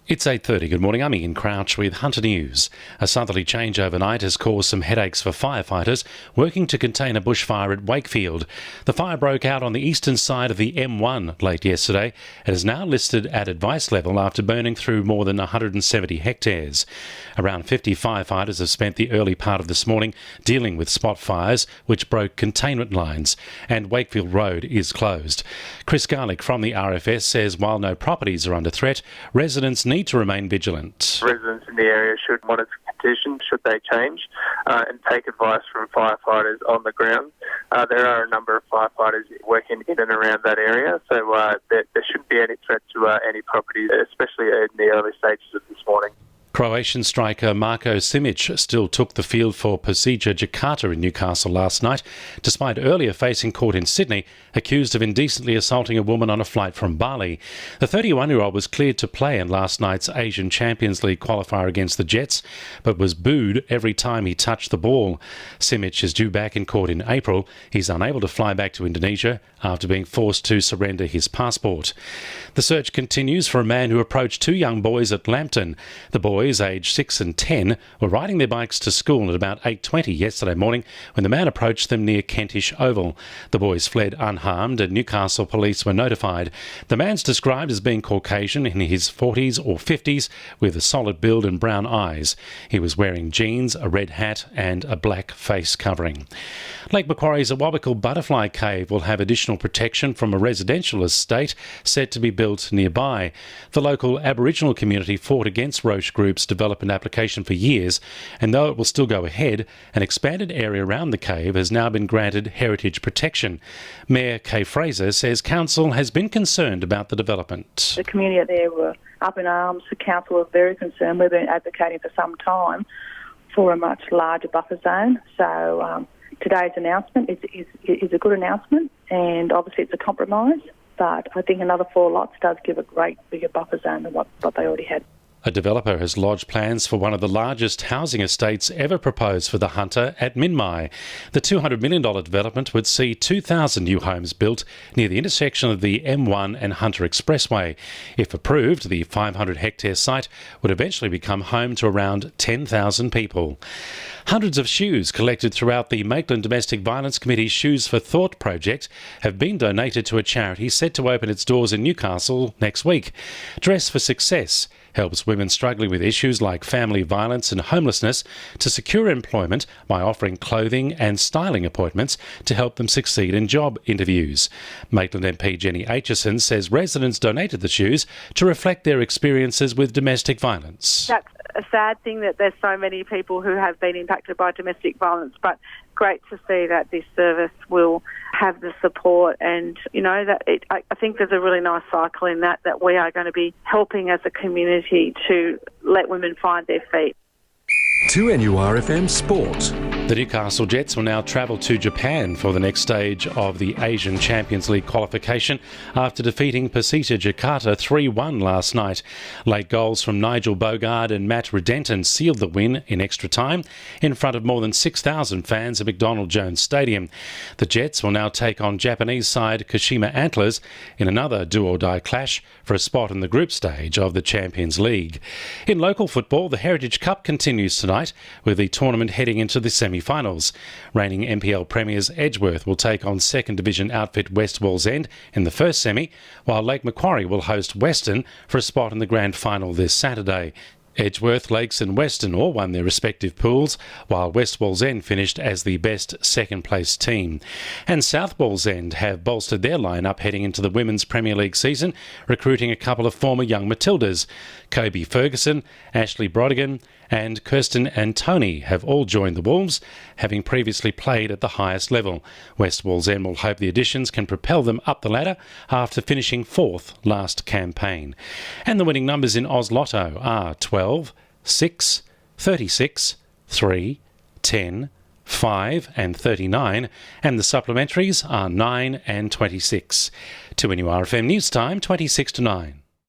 It's 8:30. Good morning. I'm Ian Crouch with Hunter News. A southerly change overnight has caused some headaches for firefighters working to contain a bushfire at Wakefield. The fire broke out on the eastern side of the M1 late yesterday and is now listed at advice level after burning through more than 170 hectares. Around 50 firefighters have spent the early part of this morning dealing with spot fires which broke containment lines, and Wakefield Road is closed. Chris Garlick from the RFS says while no properties are under threat, residents need to remain vigilant. Residents in the area should monitor conditions should they change and take advice from firefighters on the ground. There are a number of firefighters working in and around that area, so there shouldn't be any threat to any property, especially in the early stages of this morning. Croatian striker Marko Simic still took the field for Persija Jakarta in Newcastle last night, despite earlier facing court in Sydney, accused of indecently assaulting a woman on a flight from Bali. The 31-year-old was cleared to play in last night's Asian Champions League qualifier against the Jets, but was booed every time he touched the ball. Simic is due back in court in April. He's unable to fly back to Indonesia after being forced to surrender his passport. The search continues for a man who approached two young boys at Lambton. The boys, aged 6 and 10, were riding their bikes to school at about 8:20 yesterday morning when the man approached them near Kentish Oval. The boys fled unharmed and Newcastle police were notified. The man's described as being Caucasian, in his 40s or 50s, with a solid build and brown eyes. He was wearing jeans, a red hat and a black face covering. Lake Macquarie's Awabakal Butterfly Cave will have additional protection from a residential estate set to be built nearby. The local Aboriginal community fought against Roche Group's development application for years, and though it will still go ahead, an expanded area around the cave has now been granted heritage protection. Mayor Kay Fraser says council has been concerned about the development. The community there were up in arms. The council was very concerned. We've been advocating for some time for a much larger buffer zone. So today's announcement is a good announcement, and obviously it's a compromise, but I think another 4 lots does give a great bigger buffer zone than what they already had. A developer has lodged plans for one of the largest housing estates ever proposed for the Hunter at Minmai. The $200 million development would see 2,000 new homes built near the intersection of the M1 and Hunter Expressway. If approved, the 500-hectare site would eventually become home to around 10,000 people. Hundreds of shoes collected throughout the Maitland Domestic Violence Committee's Shoes for Thought project have been donated to a charity set to open its doors in Newcastle next week. Dress for Success helps women struggling with issues like family violence and homelessness to secure employment by offering clothing and styling appointments to help them succeed in job interviews. Maitland MP Jenny Aitchison says residents donated the shoes to reflect their experiences with domestic violence. That's a sad thing that there's so many people who have been impacted by domestic violence, but great to see that this service will have the support, and I think there's a really nice cycle in that we are going to be helping as a community to let women find their feet. 2NURFM Sport. The Newcastle Jets will now travel to Japan for the next stage of the Asian Champions League qualification after defeating Persija Jakarta 3-1 last night. Late goals from Nigel Bogard and Matt Redenton sealed the win in extra time in front of more than 6,000 fans at McDonald Jones Stadium. The Jets will now take on Japanese side Kashima Antlers in another do-or-die clash for a spot in the group stage of the Champions League. In local football, the Heritage Cup continues tonight, with the tournament heading into the semi-finals. Reigning NPL premiers Edgeworth will take on second division outfit West Wallsend in the first semi, while Lake Macquarie will host Western for a spot in the grand final this Saturday. Edgeworth, Lakes and Western all won their respective pools, while West Wallsend finished as the best second-place team. And South Wallsend have bolstered their line-up heading into the Women's Premier League season, recruiting a couple of former young Matildas. Kobe Ferguson, Ashley Brodigan and Kirsten and Tony have all joined the Wolves, having previously played at the highest level. West Wallsend will hope the additions can propel them up the ladder after finishing 4th last campaign. And the winning numbers in Oz Lotto are 12, 6, 36, 3, 10, 5 and 39, and the supplementaries are 9 and 26. 2NURFM News Time, 26 to 9.